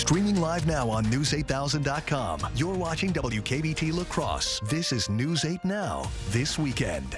Streaming live now on News8000.com. You're watching WKBT La Crosse. This is News 8 Now, this weekend.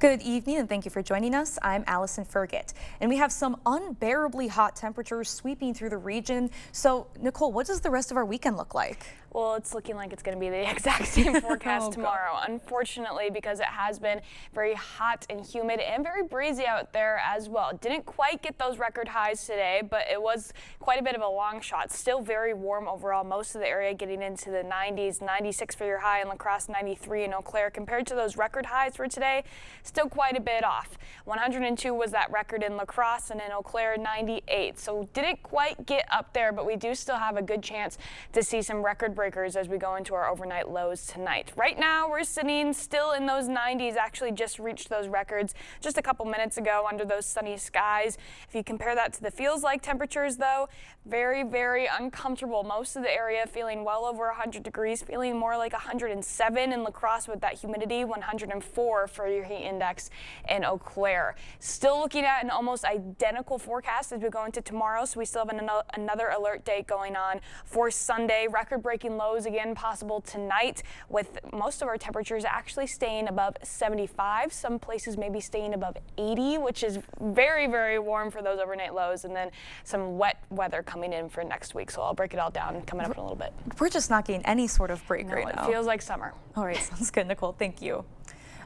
Good evening and thank you for joining us. I'm Allison Fergit, and we have some unbearably hot temperatures sweeping through the region. So, Nicole, what does the rest of our weekend look like? Well, it's looking like it's going to be the exact same forecast Oh, tomorrow, unfortunately, because it has been very hot and humid and very breezy out there as well. Didn't quite get those record highs today, but it was quite a bit of a long shot. Still very warm overall. Most of the area getting into the 90s, 96 for your high in La Crosse, 93 in Eau Claire. Compared to those record highs for today, still quite a bit off. 102 was that record in La Crosse, and in Eau Claire, 98. So didn't quite get up there, but we do still have a good chance to see some record breakers as we go into our overnight lows tonight. Right now, we're sitting still in those 90s, actually just reached those records just a couple minutes ago under those sunny skies. If you compare that to the feels like temperatures, though, very, very uncomfortable. Most of the area feeling well over 100 degrees, feeling more like 107 in La Crosse with that humidity, 104 for your heat index in Eau Claire. Still looking at an almost identical forecast as we go into tomorrow, so we still have another alert day going on for Sunday. Record-breaking lows again possible tonight, with most of our temperatures actually staying above 75. Some places maybe staying above 80, which is very, very warm for those overnight lows, and then some wet weather coming in for next week. So I'll break it all down coming up in a little bit. We're just not getting any sort of break right now. It feels like summer. All right, sounds good, Nicole. Thank you.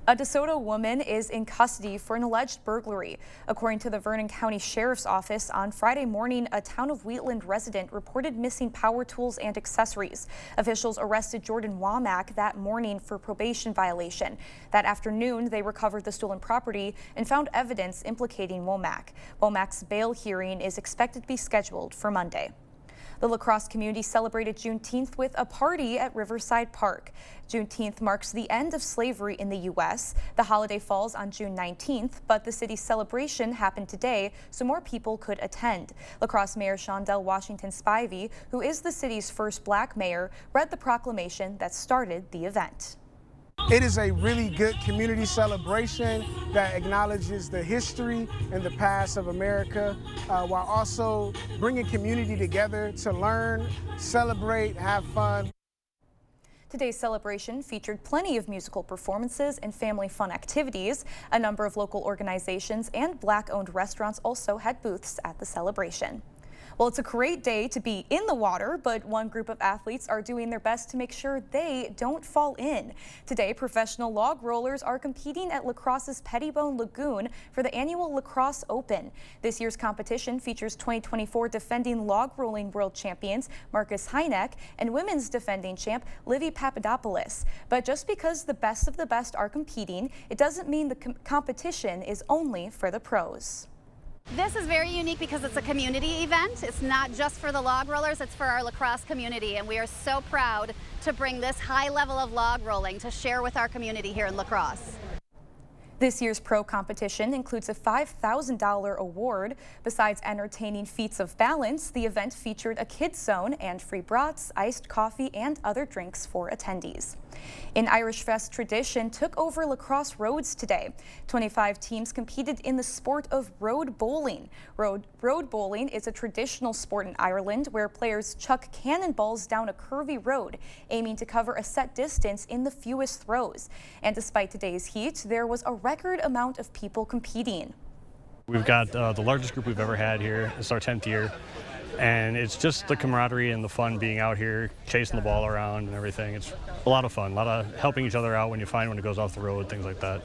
A DeSoto woman is in custody for an alleged burglary. According to the Vernon County Sheriff's Office, on Friday morning, a Town of Wheatland resident reported missing power tools and accessories. Officials arrested Jordan Womack that morning for probation violation. That afternoon, they recovered the stolen property and found evidence implicating Womack. Womack's bail hearing is expected to be scheduled for Monday. The La Crosse community celebrated Juneteenth with a party at Riverside Park. Juneteenth marks the end of slavery in the U.S. The holiday falls on June 19th, but the city's celebration happened today, so more people could attend. La Crosse Mayor Shondell Washington Spivey, who is the city's first black mayor, read the proclamation that started the event. It is a really good community celebration that acknowledges the history and the past of America, while also bringing community together to learn, celebrate, have fun. Today's celebration featured plenty of musical performances and family fun activities. A number of local organizations and Black-owned restaurants also had booths at the celebration. Well, it's a great day to be in the water, but one group of athletes are doing their best to make sure they don't fall in. Today, professional log rollers are competing at La Crosse's Pettibone Lagoon for the annual La Crosse Open. This year's competition features 2024 defending log rolling world champions Marcus Hynek and women's defending champ Livy Papadopoulos. But just because the best of the best are competing, it doesn't mean the competition is only for the pros. This is very unique because it's a community event. It's not just for the log rollers, it's for our La Crosse community, and we are so proud to bring this high level of log rolling to share with our community here in La Crosse. This year's pro competition includes a $5,000 award. Besides entertaining feats of balance, the event featured a kids zone and free brats, iced coffee, and other drinks for attendees. An Irish Fest tradition took over La Crosse roads today. 25 teams competed in the sport of road bowling. Road bowling is a traditional sport in Ireland where players chuck cannonballs down a curvy road, aiming to cover a set distance in the fewest throws. And despite today's heat, there was a record amount of people competing. We've got the largest group we've ever had here. It's our 10th year. And it's just the camaraderie and the fun being out here, chasing the ball around and everything. It's a lot of fun, a lot of helping each other out when you find when it goes off the road, things like that.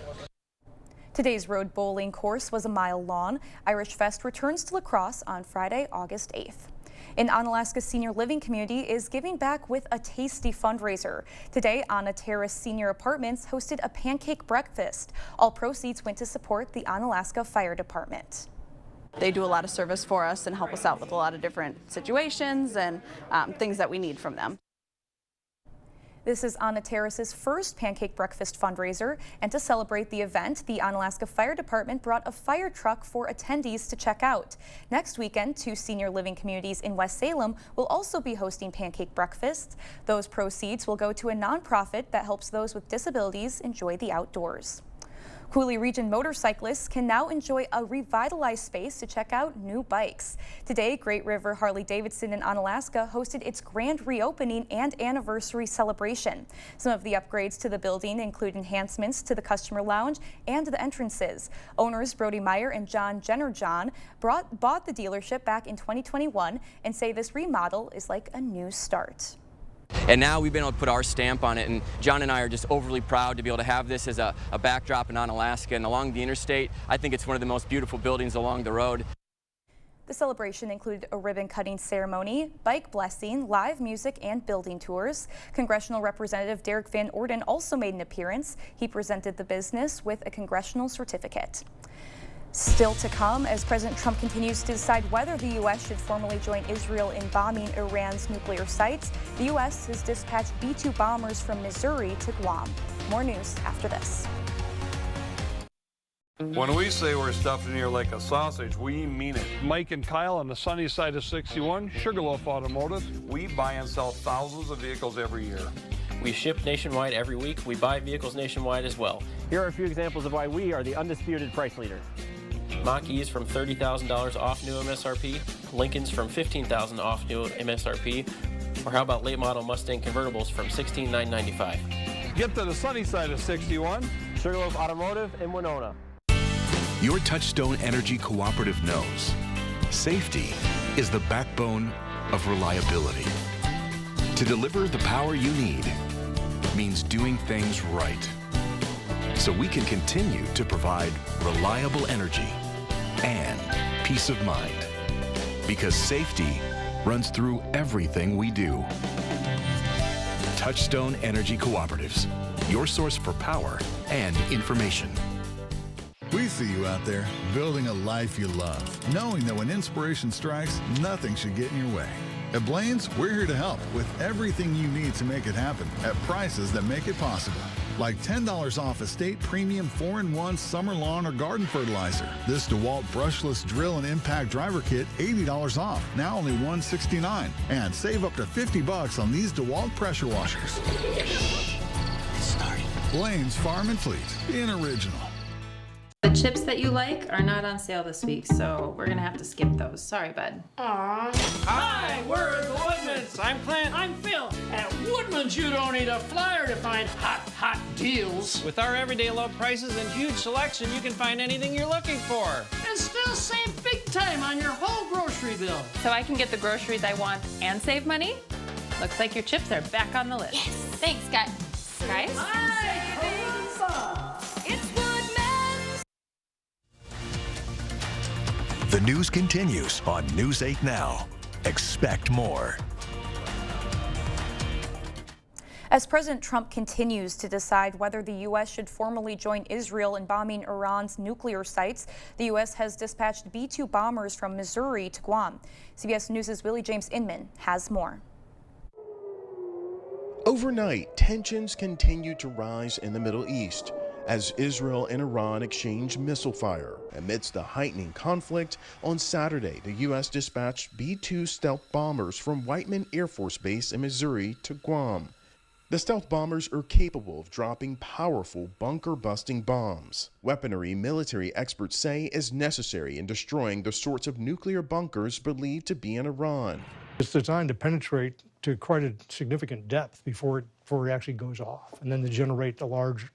Today's road bowling course was a mile long. Irish Fest returns to La Crosse on Friday, August 8th. An Onalaska senior living community is giving back with a tasty fundraiser. Today, Anna Terrace Senior Apartments hosted a pancake breakfast. All proceeds went to support the Onalaska Fire Department. They do a lot of service for us and help us out with a lot of different situations and things that we need from them. This is Anna Terrace's first pancake breakfast fundraiser, and to celebrate the event, the Onalaska Fire Department brought a fire truck for attendees to check out. Next weekend, 2 senior living communities in West Salem will also be hosting pancake breakfasts. Those proceeds will go to a nonprofit that helps those with disabilities enjoy the outdoors. Coulee Region motorcyclists can now enjoy a revitalized space to check out new bikes. Today, Great River Harley-Davidson in Onalaska hosted its grand reopening and anniversary celebration. Some of the upgrades to the building include enhancements to the customer lounge and the entrances. Owners Brody Meyer and John Jenner-John bought the dealership back in 2021 and say this remodel is like a new start. And now we've been able to put our stamp on it, and John and I are just overly proud to be able to have this as a backdrop in Onalaska and along the interstate. I think it's one of the most beautiful buildings along the road. The celebration included a ribbon-cutting ceremony, bike blessing, live music, and building tours. Congressional Representative Derek Van Orden also made an appearance. He presented the business with a congressional certificate. Still to come, as President Trump continues to decide whether the U.S. should formally join Israel in bombing Iran's nuclear sites, the U.S. has dispatched B-2 bombers from Missouri to Guam. More news after this. When we say we're stuffed in here like a sausage, we mean it. Mike and Kyle on the sunny side of 61, Sugarloaf Automotive. We buy and sell thousands of vehicles every year. We ship nationwide every week. We buy vehicles nationwide as well. Here are a few examples of why we are the undisputed price leader. Mach-E's from $30,000 off new MSRP, Lincoln's from $15,000 off new MSRP, or how about late model Mustang convertibles from $16,995. Get to the sunny side of 61. Sugarloaf Automotive in Winona. Your Touchstone Energy Cooperative knows safety is the backbone of reliability. To deliver the power you need means doing things right, so we can continue to provide reliable energy and peace of mind, because safety runs through everything we do. Touchstone Energy Cooperatives, your source for power and information. We see you out there building a life you love, knowing that when inspiration strikes, nothing should get in your way. At Blaine's, we're here to help with everything you need to make it happen at prices that make it possible. Like $10 off Estate Premium 4-in-1 Summer Lawn or Garden Fertilizer. This DeWalt Brushless Drill and Impact Driver Kit, $80 off, now only $169. And save up to $50 on these DeWalt pressure washers. Blaine's Farm and Fleet, in original. The chips that you like are not on sale this week, so we're gonna have to skip those. Sorry, bud. Aww. Hi, we're at the Woodman's. I'm Clint. I'm Phil. At Woodman's, you don't need a flyer to find hot deals. With our everyday low prices and huge selection, you can find anything you're looking for. And still save big time on your whole grocery bill. So I can get the groceries I want and save money? Looks like your chips are back on the list. Yes. Thanks, guys. It's The news continues on News 8 Now. Expect more. As President Trump continues to decide whether the U.S. should formally join Israel in bombing Iran's nuclear sites, the U.S. has dispatched B-2 bombers from Missouri to Guam. CBS News' Willie James Inman has more. Overnight, tensions continue to rise in the Middle East as Israel and Iran exchange missile fire. Amidst the heightening conflict, on Saturday, the U.S. dispatched B-2 stealth bombers from Whiteman Air Force Base in Missouri to Guam. The stealth bombers are capable of dropping powerful bunker-busting bombs, weaponry military experts say is necessary in destroying the sorts of nuclear bunkers believed to be in Iran. It's designed to penetrate to quite a significant depth before it actually goes off, and then to generate a large,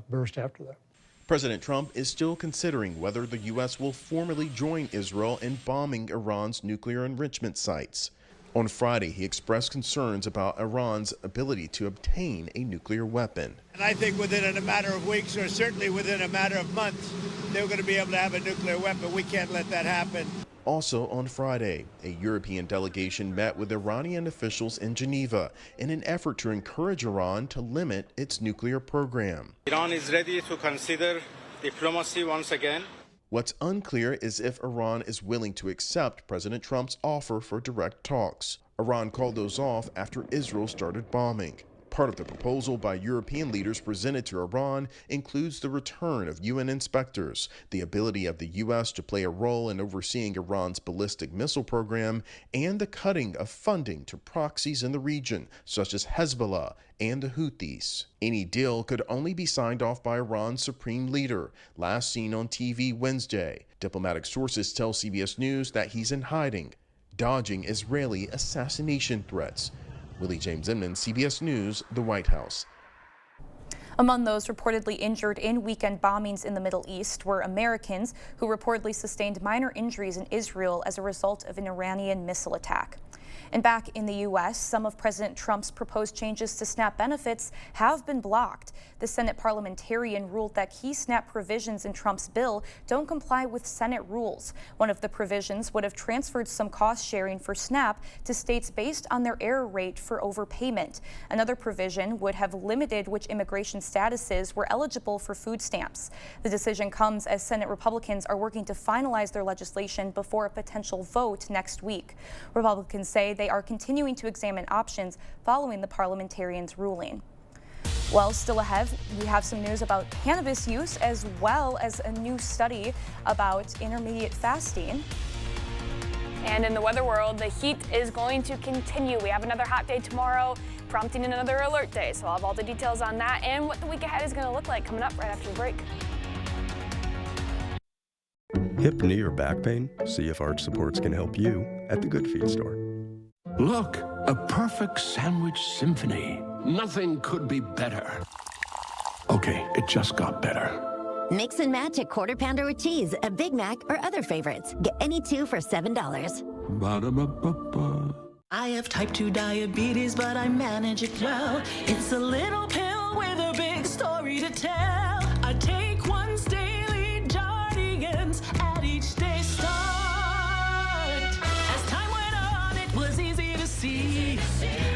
burst after that. President Trump is still considering whether the U.S. will formally join Israel in bombing Iran's nuclear enrichment sites. On Friday, he expressed concerns about Iran's ability to obtain a nuclear weapon. And I think within a matter of weeks, or certainly within a matter of months, they're going to be able to have a nuclear weapon. We can't let that happen. Also on Friday, a European delegation met with Iranian officials in Geneva in an effort to encourage Iran to limit its nuclear program. Iran is ready to consider diplomacy once again. What's unclear is if Iran is willing to accept President Trump's offer for direct talks. Iran called those off after Israel started bombing. Part of the proposal by European leaders presented to Iran includes the return of UN inspectors, the ability of the U.S. to play a role in overseeing Iran's ballistic missile program, and the cutting of funding to proxies in the region, such as Hezbollah and the Houthis. Any deal could only be signed off by Iran's supreme leader, last seen on TV Wednesday. Diplomatic sources tell CBS News that he's in hiding, dodging Israeli assassination threats. Willie James Inman, CBS News, the White House. Among those reportedly injured in weekend bombings in the Middle East were Americans who reportedly sustained minor injuries in Israel as a result of an Iranian missile attack. And back in the U.S., some of President Trump's proposed changes to SNAP benefits have been blocked. The Senate parliamentarian ruled that key SNAP provisions in Trump's bill don't comply with Senate rules. One of the provisions would have transferred some cost sharing for SNAP to states based on their error rate for overpayment. Another provision would have limited which immigration statuses were eligible for food stamps. The decision comes as Senate Republicans are working to finalize their legislation before a potential vote next week. Republicans say they are continuing to examine options following the parliamentarian's ruling. Well, still ahead, we have some news about cannabis use as well as a new study about intermediate fasting. And in the weather world, the heat is going to continue. We have another hot day tomorrow, prompting another alert day. So I'll have all the details on that and what the week ahead is going to look like coming up right after the break. Hip, knee, or back pain? See if Arch Supports can help you at the Good Feet store. Look, a perfect sandwich symphony. Nothing could be better. Okay, it just got better. Mix and match a Quarter Pounder with cheese, a Big Mac, or other favorites. Get any two for $7. Ba-da-ba-ba-ba. I have type 2 diabetes, but I manage it well. It's a little pill with a big story to tell. I take once daily Jardians at each day start. As time went on, it was easy to see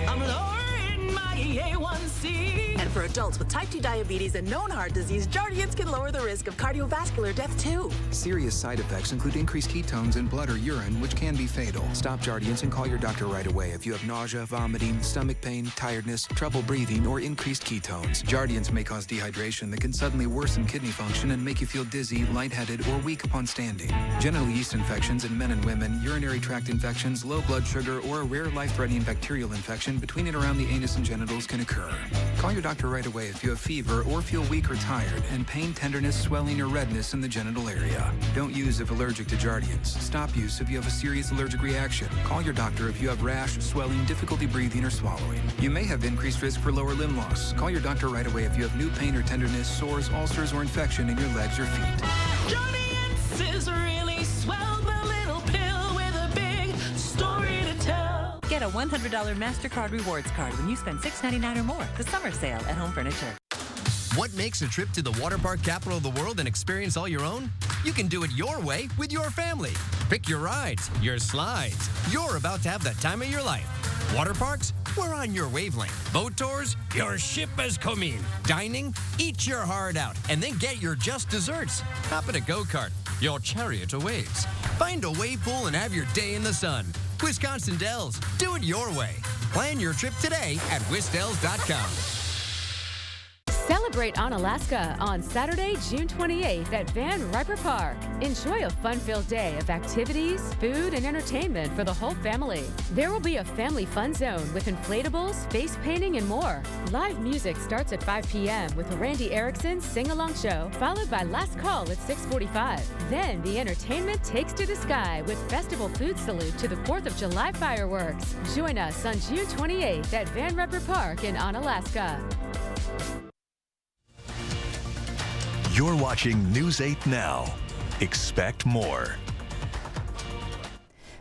I'm lowering my A1C. And for adults with type 2 diabetes and known heart disease, Jardians can lower the risk of cardiovascular death too. Serious side effects include increased ketones in blood or urine, which can be fatal. Stop Jardians and call your doctor right away if you have nausea, vomiting, stomach pain, tiredness, trouble breathing, or increased ketones. Jardians may cause dehydration that can suddenly worsen kidney function and make you feel dizzy, lightheaded, or weak upon standing. Genital yeast infections in men and women, urinary tract infections, low blood sugar, or a rare life-threatening bacterial infection between and around the anus and genitals can occur. Call your doctor right away if you have fever or feel weak or tired and pain, tenderness, swelling, or redness in the genital area. Don't use if allergic to Jardians. Stop use if you have a serious allergic reaction. Call your doctor if you have rash, swelling, difficulty breathing, or swallowing. You may have increased risk for lower limb loss. Call your doctor right away if you have new pain or tenderness, sores, ulcers, or infection in your legs or feet. Jardians is really swell, the little pill with a big story to tell. Get a $100 MasterCard rewards card when you spend $6.99 or more. The summer sale at Home Furniture. What makes a trip to the water park capital of the world an experience all your own? You can do it your way with your family. Pick your rides, your slides. You're about to have the time of your life. Water parks? We're on your wavelength. Boat tours? Your ship has come in. Dining? Eat your heart out and then get your just desserts. Hop in a go-kart. Your chariot awaits. Find a wave pool and have your day in the sun. Wisconsin Dells. Do it your way. Plan your trip today at wisdells.com. Celebrate Onalaska on Saturday, June 28th at Van Riper Park. Enjoy a fun-filled day of activities, food, and entertainment for the whole family. There will be a family fun zone with inflatables, face painting, and more. Live music starts at 5 p.m. with Randy Erickson's sing-along show, followed by Last Call at 6:45. Then the entertainment takes to the sky with festival food salute to the 4th of July fireworks. Join us on June 28th at Van Riper Park in Onalaska. You're watching News 8 Now. Expect more.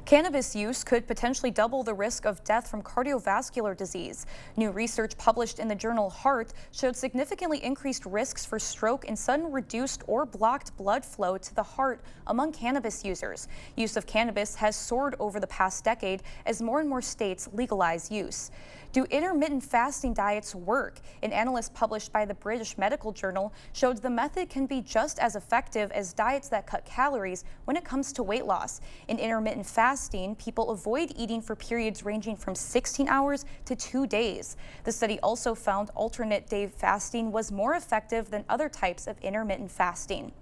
Cannabis use could potentially double the risk of death from cardiovascular disease. New research published in the journal Heart showed significantly increased risks for stroke and sudden reduced or blocked blood flow to the heart among cannabis users. Use of cannabis has soared over the past decade as more and more states legalize use. Do intermittent fasting diets work? An analyst published by the British Medical Journal showed the method can be just as effective as diets that cut calories when it comes to weight loss. In intermittent fasting, fasting, people avoid eating for periods ranging from 16 hours to 2 days. The study also found alternate day fasting was more effective than other types of intermittent fasting.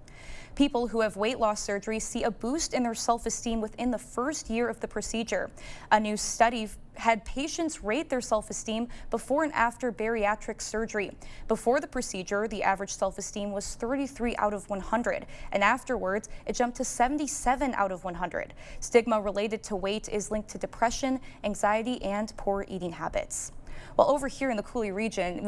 People who have weight loss surgery see a boost in their self-esteem within the first year of the procedure. A new study had patients rate their self-esteem before and after bariatric surgery. Before the procedure, the average self-esteem was 33 out of 100, and afterwards, it jumped to 77 out of 100. Stigma related to weight is linked to depression, anxiety, and poor eating habits. Well, over here in the Coulee region,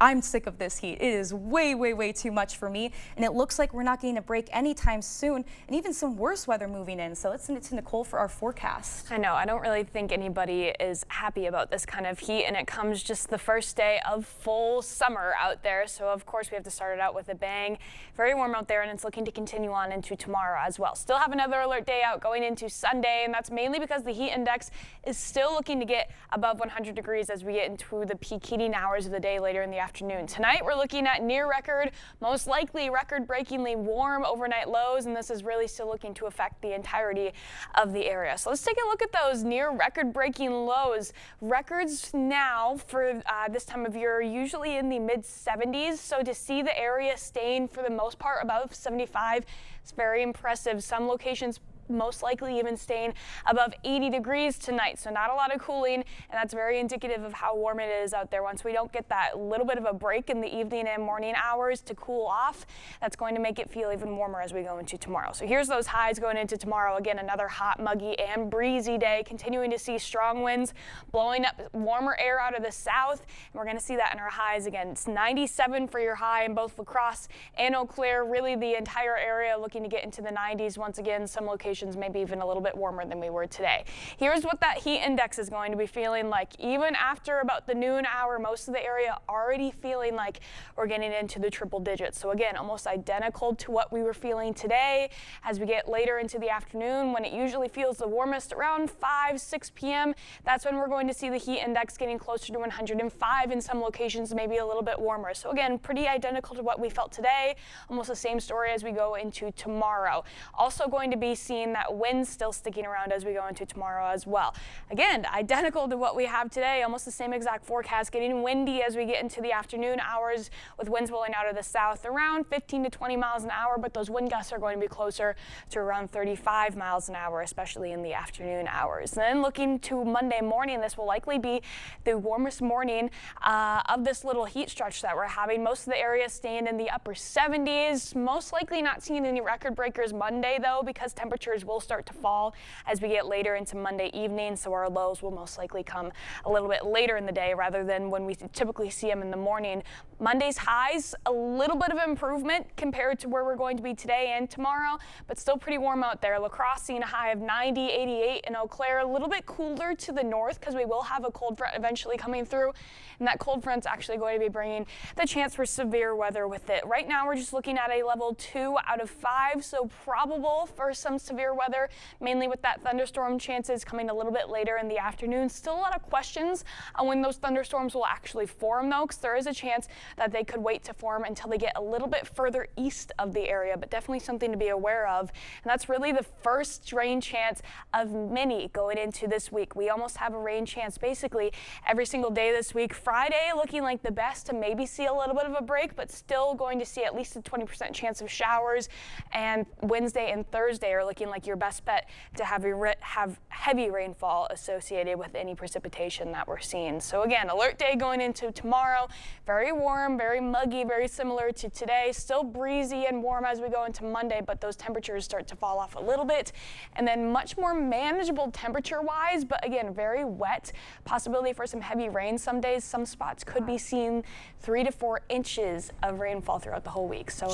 I'm sick of this heat. It is way too much for me, and it looks like we're not getting a break anytime soon, and even some worse weather moving in. So let's send it to Nicole for our forecast. I know, I don't really think anybody is happy about this kind of heat, and it comes just the first day of full summer out there. So of course we have to start it out with a bang. Very warm out there, and it's looking to continue on into tomorrow as well. Still have another alert day out going into Sunday, and that's mainly because the heat index is still looking to get above 100 degrees as we get into the peak heating hours of the day later in the afternoon. Tonight we're looking at near record, most likely record-breakingly warm overnight lows, and this is really still looking to affect the entirety of the area. So let's take a look at those near record-breaking lows. Records now for this time of year are usually in the mid-70s, so to see the area staying for the most part above 75, it's very impressive. Some locations most likely even staying above 80 degrees tonight, so not a lot of cooling, and that's very indicative of how warm it is out there. Once we don't get that little bit of a break in the evening and morning hours to cool off, that's going to make it feel even warmer as we go into tomorrow. So here's those highs going into tomorrow. Again, another hot, muggy, and breezy day, continuing to see strong winds blowing up warmer air out of the south, and we're going to see that in our highs again. It's 97 for your high in both La Crosse and Eau Claire. Really the entire area looking to get into the 90s once again. Some locations maybe even a little bit warmer than we were today. Here's what that heat index is going to be feeling like. Even after about the noon hour, most of the area already feeling like we're getting into the triple digits. So again, almost identical to what we were feeling today. As we get later into the afternoon, when it usually feels the warmest around 6 p.m., that's when we're going to see the heat index getting closer to 105 in some locations, maybe a little bit warmer. So again, pretty identical to what we felt today. Almost the same story as we go into tomorrow. Also going to be seeing that wind still sticking around as we go into tomorrow as well. Again, identical to what we have today, almost the same exact forecast, getting windy as we get into the afternoon hours with winds blowing out of the south around 15 to 20 miles an hour, but those wind gusts are going to be closer to around 35 miles an hour, especially in the afternoon hours. Then looking to Monday morning, this will likely be the warmest morning of this little heat stretch that we're having. Most of the area staying in the upper 70s, most likely not seeing any record breakers Monday though, because temperatures will start to fall as we get later into Monday evening, so our lows will most likely come a little bit later in the day rather than when we typically see them in the morning. Monday's highs, a little bit of improvement compared to where we're going to be today and tomorrow, but still pretty warm out there. La Crosse seeing a high of 90, 88 in Eau Claire, a little bit cooler to the north because we will have a cold front eventually coming through, and that cold front's actually going to be bringing the chance for severe weather with it. Right now we're just looking at a level 2 out of 5, so probable for some severe weather, mainly with that thunderstorm chances coming a little bit later in the afternoon. Still a lot of questions on when those thunderstorms will actually form though, because there is a chance that they could wait to form until they get a little bit further east of the area, but definitely something to be aware of. And that's really the first rain chance of many going into this week. We almost have a rain chance basically every single day this week. Friday looking like the best to maybe see a little bit of a break, but still going to see at least a 20% chance of showers. And Wednesday and Thursday are looking like your best bet to have heavy rainfall associated with any precipitation that we're seeing. So again, alert day going into tomorrow. Very warm, very muggy, very similar to today. Still breezy and warm as we go into Monday, but those temperatures start to fall off a little bit. And then much more manageable temperature-wise, but again, very wet. Possibility for some heavy rain some days. Some spots could be seeing 3 to 4 inches of rainfall throughout the whole week. So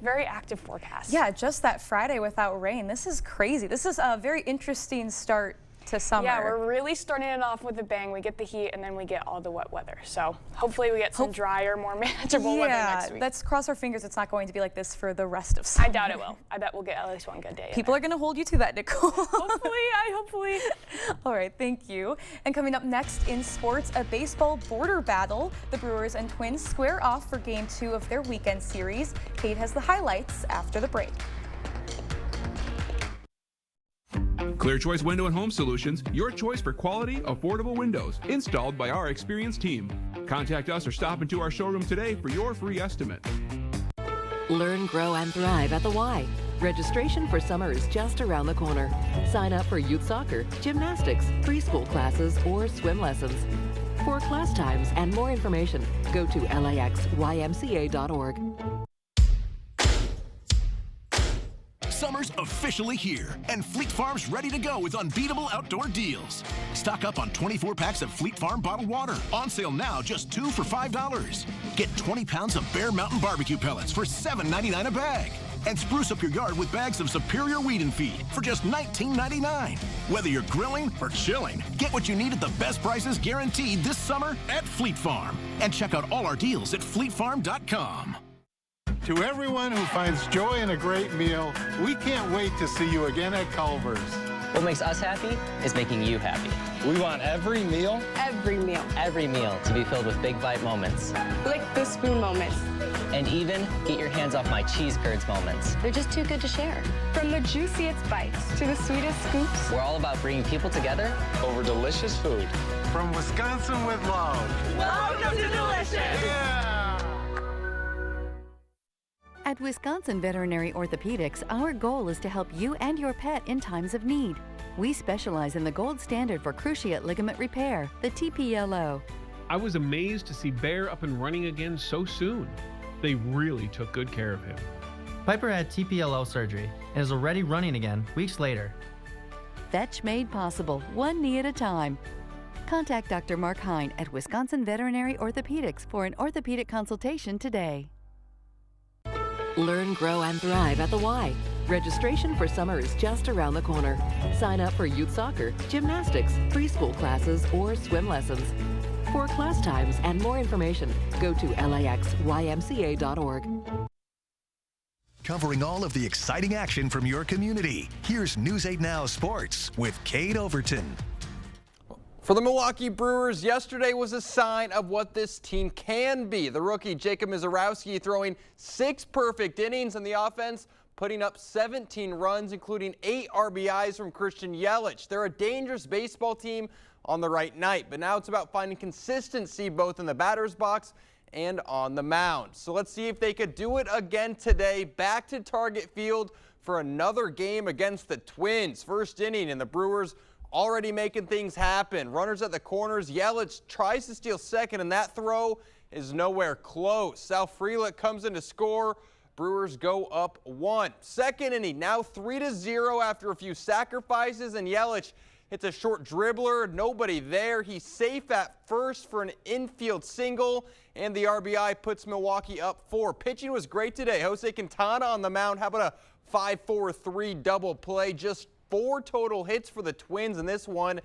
very active forecast. Yeah, just that Friday without rain. This is crazy. This is a very interesting start to summer. Yeah, we're really starting it off with a bang. We get the heat and then we get all the wet weather. So hopefully we get some drier, more manageable weather next week. Let's cross our fingers it's not going to be like this for the rest of summer. I doubt it will. I bet we'll get at least one good day. People are going to hold you to that, Nicole. Hopefully. All right, thank you. And coming up next in sports, a baseball border battle. The Brewers and Twins square off for Game 2 of their weekend series. Kate has the highlights after the break. Clear Choice Window and Home Solutions, your choice for quality, affordable windows, installed by our experienced team. Contact us or stop into our showroom today for your free estimate. Learn, grow, and thrive at the Y. Registration for summer is just around the corner. Sign up for youth soccer, gymnastics, preschool classes, or swim lessons. For class times and more information, go to laxymca.org. Summer's officially here, and Fleet Farm's ready to go with unbeatable outdoor deals. Stock up on 24 packs of Fleet Farm bottled water. On sale now, just 2 for $5. Get 20 pounds of Bear Mountain barbecue pellets for $7.99 a bag. And spruce up your yard with bags of Superior Weed and Feed for just $19.99. Whether you're grilling or chilling, get what you need at the best prices guaranteed this summer at Fleet Farm. And check out all our deals at fleetfarm.com. To everyone who finds joy in a great meal, we can't wait to see you again at Culver's. What makes us happy is making you happy. We want every meal to be filled with big bite moments. Lick the spoon moments. And even get your hands off my cheese curds moments. They're just too good to share. From the juiciest bites to the sweetest scoops. We're all about bringing people together over delicious food. From Wisconsin with love. Welcome to Delicious! Yeah! At Wisconsin Veterinary Orthopedics, our goal is to help you and your pet in times of need. We specialize in the gold standard for cruciate ligament repair, the TPLO. I was amazed to see Bear up and running again so soon. They really took good care of him. Piper had TPLO surgery and is already running again weeks later. Fetch made possible, one knee at a time. Contact Dr. Mark Hine at Wisconsin Veterinary Orthopedics for an orthopedic consultation today. Learn, grow, and thrive at the Y. Registration for summer is just around the corner. Sign up for youth soccer, gymnastics, preschool classes, or swim lessons. For class times and more information, go to laxymca.org. Covering all of the exciting action from your community, here's News 8 Now Sports with Kate Overton. For the Milwaukee Brewers, yesterday was a sign of what this team can be. The rookie Jacob Misiorowski throwing 6 perfect innings in the offense, putting up 17 runs, including 8 RBIs from Christian Yelich. They're a dangerous baseball team on the right night, but now it's about finding consistency both in the batter's box and on the mound. So let's see if they could do it again today. Back to Target Field for another game against the Twins. First inning, and the Brewers already making things happen. Runners at the corners. Yelich tries to steal second, and that throw is nowhere close. Sal Frelick comes in to score. Brewers go up 1. Second inning, now 3-0 after a few sacrifices, and Yelich hits a short dribbler. Nobody there. He's safe at first for an infield single, and the RBI puts Milwaukee up 4. Pitching was great today. Jose Quintana on the mound. How about a 5-4-3 double play? Just 4 total hits for the Twins in this one.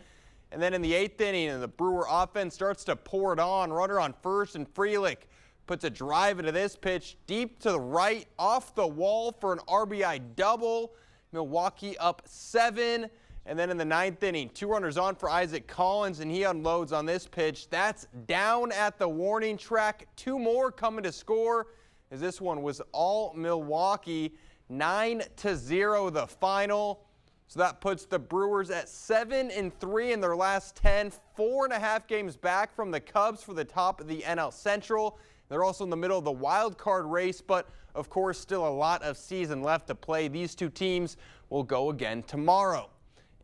And then in the 8th inning, and the Brewer offense starts to pour it on. Runner on first, and Frelick puts a drive into this pitch deep to the right, off the wall for an RBI double. Milwaukee up 7. And then in the 9th inning, 2 runners on for Isaac Collins, and he unloads on this pitch. That's down at the warning track. 2 more coming to score, as this one was all Milwaukee. 9-0 the final. So that puts the Brewers at 7-3 in their last 10, 4.5 games back from the Cubs for the top of the NL Central. They're also in the middle of the wild card race, but of course still a lot of season left to play. These 2 teams will go again tomorrow.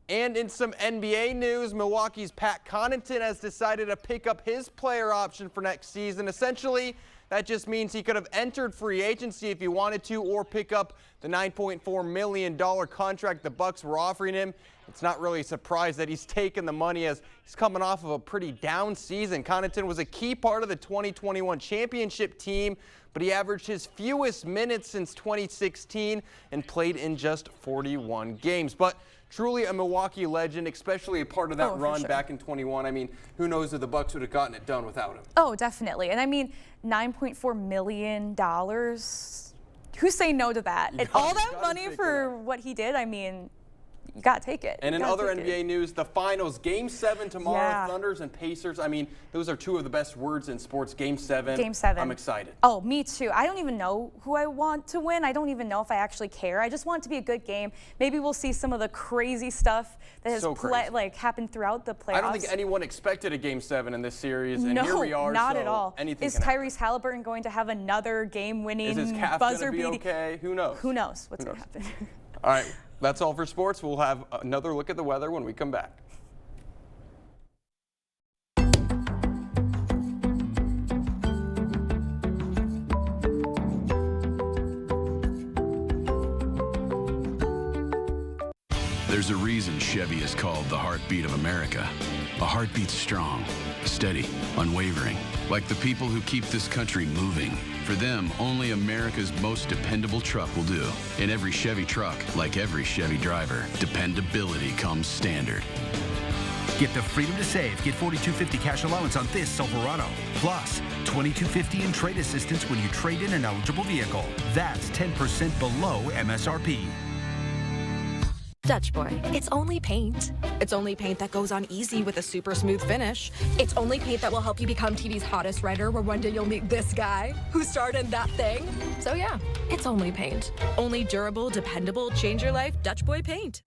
And in some NBA news, Milwaukee's Pat Connaughton has decided to pick up his player option for next season. Essentially, that just means he could have entered free agency if he wanted to, or pick up the $9.4 million contract the Bucks were offering him. It's not really a surprise that he's taken the money, as he's coming off of a pretty down season. Connaughton was a key part of the 2021 championship team, but he averaged his fewest minutes since 2016 and played in just 41 games. But truly a Milwaukee legend, especially a part of that run back in 21. I mean, who knows if the Bucks would have gotten it done without him. Oh, definitely. And I mean, $9.4 million. Who's saying no to that? And all that money for what he did, I mean, you got to take it. And in other NBA news, the finals, Game 7 tomorrow, Yeah. Thunders and Pacers. I mean, those are two of the best words in sports. Game 7. Game 7. I'm excited. Oh, me too. I don't even know who I want to win. I don't even know if I actually care. I just want it to be a good game. Maybe we'll see some of the crazy stuff that has happened throughout the playoffs. I don't think anyone expected a Game 7 in this series, and no, here we are. not so at all. Anything Is can happen. Tyrese Halliburton going to have another game-winning Is his calf buzzer going to be beating? okay? Who knows? Who knows what's going to happen? All right, that's all for sports. We'll have another look at the weather when we come back. There's a reason Chevy is called the heartbeat of America. A heartbeat strong, steady, unwavering, like the people who keep this country moving. For them, only America's most dependable truck will do. In every Chevy truck, like every Chevy driver, dependability comes standard. Get the freedom to save. Get $4,250 cash allowance on this Silverado. Plus, $2,250 in trade assistance when you trade in an eligible vehicle. That's 10% below MSRP. Dutch Boy. It's only paint. It's only paint that goes on easy with a super smooth finish. It's only paint that will help you become TV's hottest writer, where one day you'll meet this guy who starred in that thing. So yeah, it's only paint. Only durable, dependable, change your life Dutch Boy paint.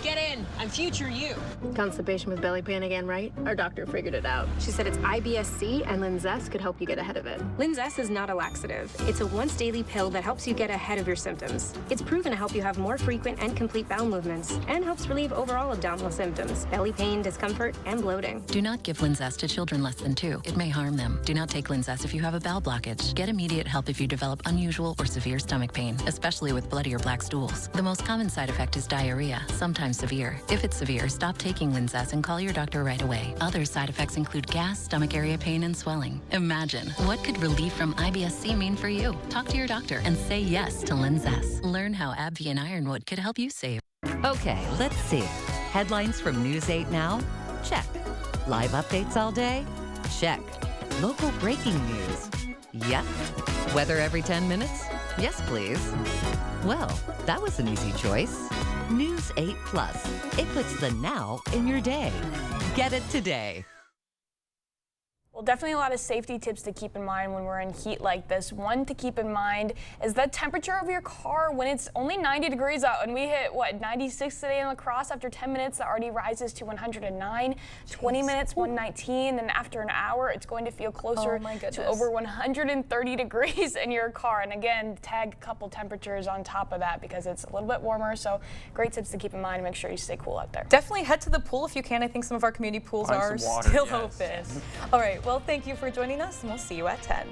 Get in. I'm future you. Constipation with belly pain again, right? Our doctor figured it out. She said it's IBS-C, and Linzess could help you get ahead of it. Linzess is not a laxative. It's a once-daily pill that helps you get ahead of your symptoms. It's proven to help you have more frequent and complete bowel movements, and helps relieve overall abdominal symptoms, belly pain, discomfort, and bloating. Do not give Linzess to children less than 2. It may harm them. Do not take Linzess if you have a bowel blockage. Get immediate help if you develop unusual or severe stomach pain, especially with bloody or black stools. The most common side effect is diarrhea, sometimes severe. If it's severe, stop taking Linzess and call your doctor right away. Other side effects include gas, stomach area pain, and swelling. Imagine, what could relief from IBS-C mean for you? Talk to your doctor and say yes to Linzess. Learn how AbbVie and Ironwood could help you save. Okay, let's see. Headlines from News 8 Now? Check. Live updates all day? Check. Local breaking news? Yep. Weather every 10 minutes? Yes, please. Well, that was an easy choice. News 8 Plus. It puts the now in your day. Get it today. Well, definitely a lot of safety tips to keep in mind when we're in heat like this. One to keep in mind is the temperature of your car when it's only 90 degrees out. And we hit, 96 today in La Crosse. After 10 minutes, that already rises to 109. 20 minutes, 119. Then after an hour, it's going to feel closer to over 130 degrees in your car. And again, tag a couple temperatures on top of that because it's a little bit warmer. So great tips to keep in mind. Make sure you stay cool out there. Definitely head to the pool if you can. I think some of our community pools are still open. All right. Well, thank you for joining us, and we'll see you at 10.